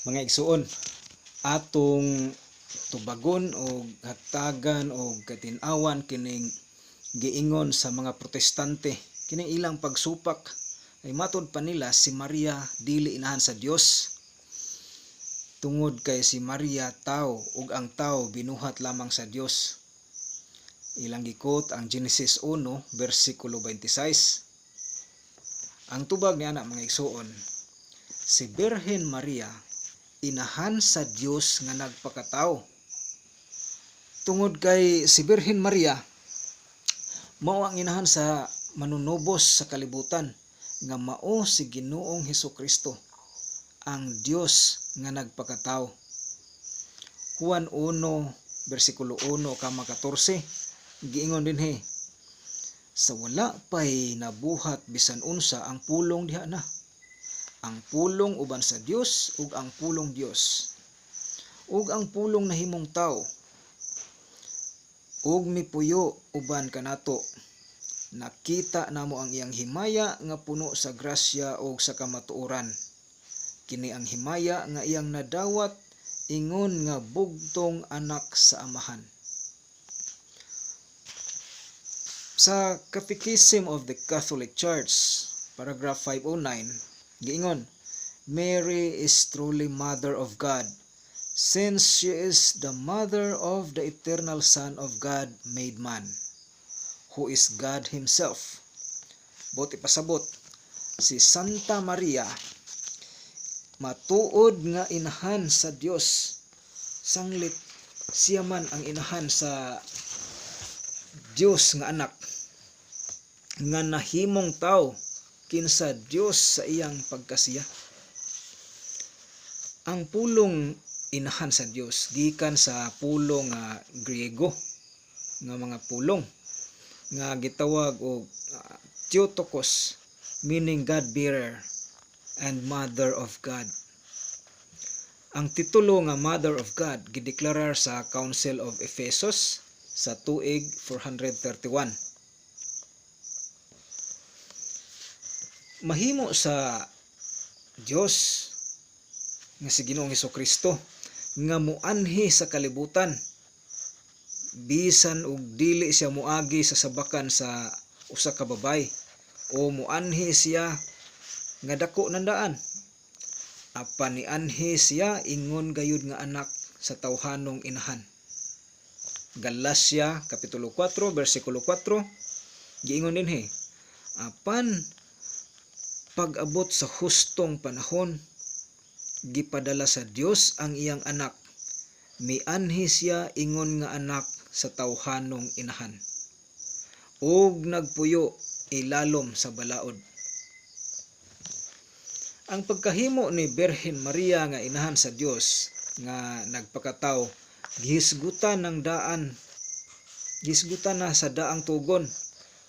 Mga igsuon, atong tubagon o hatagan o katinawan kining giingon sa mga protestante, kining ilang pagsupak ay matod pa nila si Maria dili inahan sa Dios. Tungod kay si Maria tao ug ang tao binuhat lamang sa Dios. Ilang gikot ang Genesis 1 bersikulo 26. Ang tubag ni ana mga igsuon, si Birhen Maria inahan sa Dios nga nagpakatao. Tungod kay si Birhen Maria mao ang inahan sa manunubos sa kalibutan nga mao si Ginoong Hesukristo, ang Dios nga nagpakatao. Juan 1 bersikulo 1 kama 14 giingon dinhi, sa wala pay nabuhat bisan unsa ang pulong diha na. Ang pulong uban sa Dios ug ang pulong Dios. Ug ang pulong nahimong tao. Ug mipuyo uban kanato. Nakita namo ang iyang himaya nga puno sa grasya ug sa kamatuoran. Kini ang himaya nga iyang nadawat ingon nga bugtong anak sa amahan. Sa Catechism of the Catholic Church, paragraph 509, giingon, Mary is truly Mother of God, since she is the mother of the eternal Son of God made man, who is God Himself. Bot ipasabot, si Santa Maria, matuod nga inahan sa Dios, sanglit siya man ang inahan sa Dios nga anak, nga nahimong tao, kinsa Dios sa iyang pagkasiya. Ang pulong inahan sa Dios gikan sa pulong nga Griego nga mga pulong nga gitawag og Theotokos, meaning God bearer and Mother of God. Ang titulo nga Mother of God gideklarar sa Council of Ephesus sa tuig 431. Mahimo sa Dios nga si Ginoong Hesukristo nga muanhi sa kalibutan bisan og dili siya muagi sa sabakan sa usa ka babay o muanhi siya nga dako nandaan. Apan nianhi siya ingon gayud nga anak sa tawhanong inahan. Galacia kapitulo 4 bersikulo 4 giingon dinhi, apan pag-abot sa hustong panahon, gipadala sa Dios ang iyang anak. Mianhi siya ingon nga anak sa tawhanong inahan. Ug nagpuyo ilalom sa balaod. Ang pagkahimo ni Birhen Maria nga inahan sa Dios nga nagpakatao, gihisgutan na sa daang tugon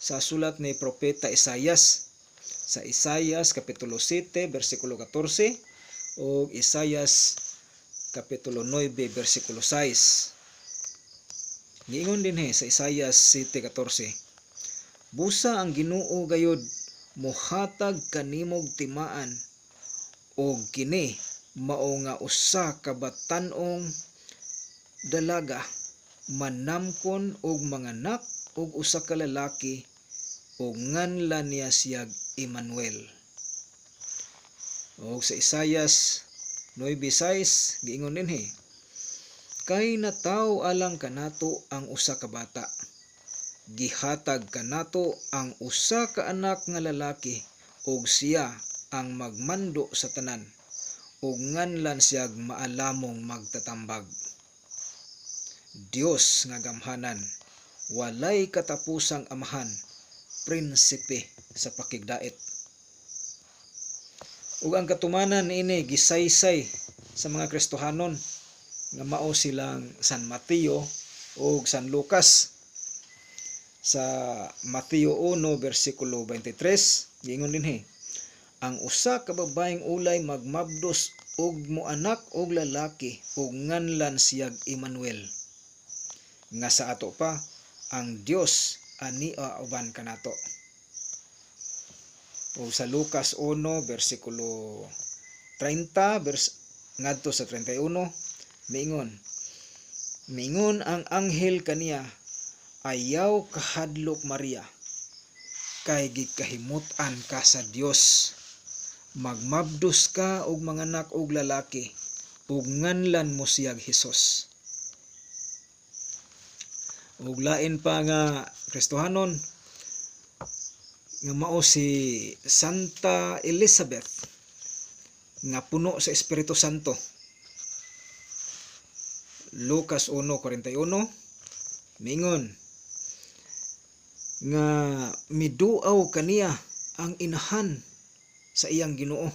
sa sulat ni Propeta Isaias. Sa Isaias kapitulo 7 bersikulo 14 o Isaias kapitulo 9 bersikulo 6. Giingon dinhi sa Isaias 7:14, busa ang Ginoo gayud mohatag kanimog timaan, og kini mao nga usa ka batan-ong dalaga, manamkon og manganak og usa ka lalaki, ug nganlan niya siyag Emmanuel. O sa Isaias 9:6 giingon dinhi, kay nataw alang kanato ang usa ka bata, gihatag kanato ang usa ka anak nga lalaki, ug siya ang magmando sa tanan, ug nganlan siyag maalamong magtatambag. Dios nga gamhanan, walay katapusang amahan, prinsipe sa pakigdait. Ug ang katumanan niini gisaysay sa mga Kristohanon nga mao silang San Mateo ug San Lucas. Sa Mateo 1 bersikulo 23 giingon dinhi, ang usa ka babaeng ulay magmabdos ug moanak og lalaki, ug nganlan siyag Emmanuel. Nga sa ato pa ang Dios ani uban kanato. O sa Lucas 1 bersikulo 30 ngadto sa 31 miingon ang anghel kaniya, ayaw kahadlok Maria, kay gikahimut-an ka sa Dios, magmabdos ka og manganak og lalaki, ug nganlan mo siyag Hesus. Ug lain pa nga Kristohanon nga mao si Santa Elizabeth nga puno sa Espiritu Santo. Lucas 1:41 mingon nga miduaw kaniya ang inahan sa iyang Ginoo.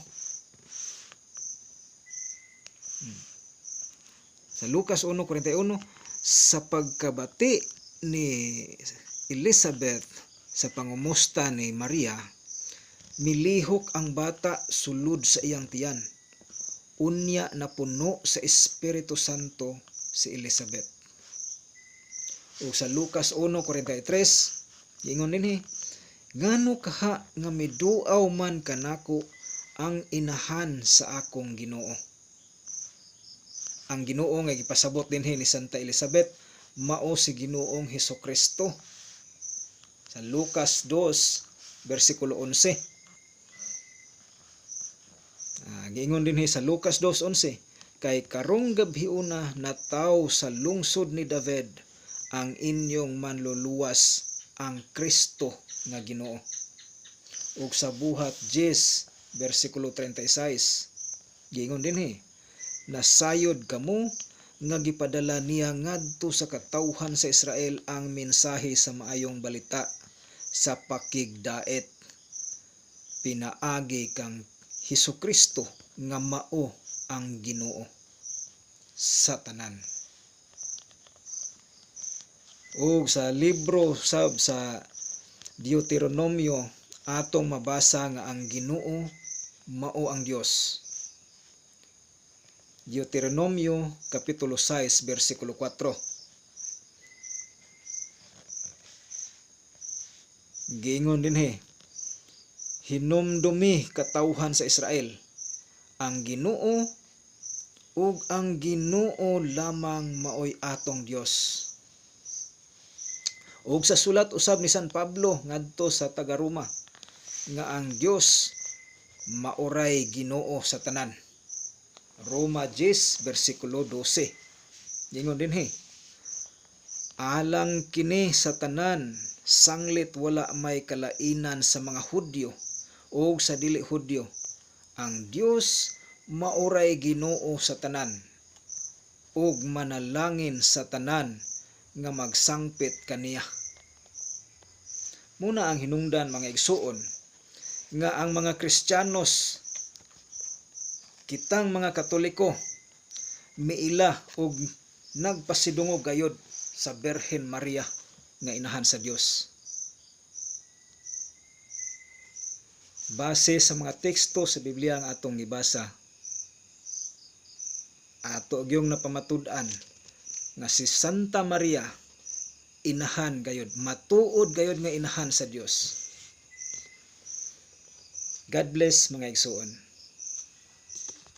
Sa Lucas 1:41, sa pagkabati ni Elizabeth sa pangumusta ni Maria, milihok ang bata sulod sa iyang tiyan. Unya na puno sa Espiritu Santo si Elizabeth. O sa Lucas 1:43, ingon dinhi, ngano kaha nga miduaw man kanako ang inahan sa akong Ginoo. Ang Ginoo nga gipasabot dinhi ni Santa Elizabeth mao si Ginoong Hesukristo. Sa Lucas 2:11. Giingon dinhi sa Lucas 2:11, kay karong gabhiuna nataw sa lungsod ni David ang inyong manluluwas, ang Kristo nga Ginoo. Ug sa buhat 10:36 giingon dinhi, nasayod kamo nga gipadala niya ngadto sa katawhan sa Israel ang mensahe sa maayong balita sa pakigdait. Pinaagi kang Hesukristo nga mao ang Ginoo sa tanan. Ug sa libro sa Deuteronomio atong mabasa nga ang Ginoo mao ang Dios. Deuteronomio kapitulo 6 bersikulo 4. Giingon dinhi, hinumdumi katawhan sa Israel, ang Ginoo ug ang Ginoo lamang maoy atong Dios. Ug sa sulat usab ni San Pablo ngadto sa taga-Roma nga ang Dios maoray Ginoo sa tanan. Roma 10:12. Ingon dinhi, alang kini sa tanan, sanglit wala may kalainan sa mga Hudyo o sa dili Hudyo. Ang Dios maoray Ginoo sa tanan ug manalangin sa tanan nga magsangpit kaniya. Muna ang hinungdan mga igsuon nga ang mga Kristiyanos, kitang mga Katoliko, miila og nagpasidungog gayud sa Birhen Maria nga inahan sa Dios. Base sa mga teksto sa Biblia ang atong gibasa, ato gyung napamatud-an nga si Santa Maria inahan gayud, matuod gayud nga inahan sa Dios. God bless mga igsuon.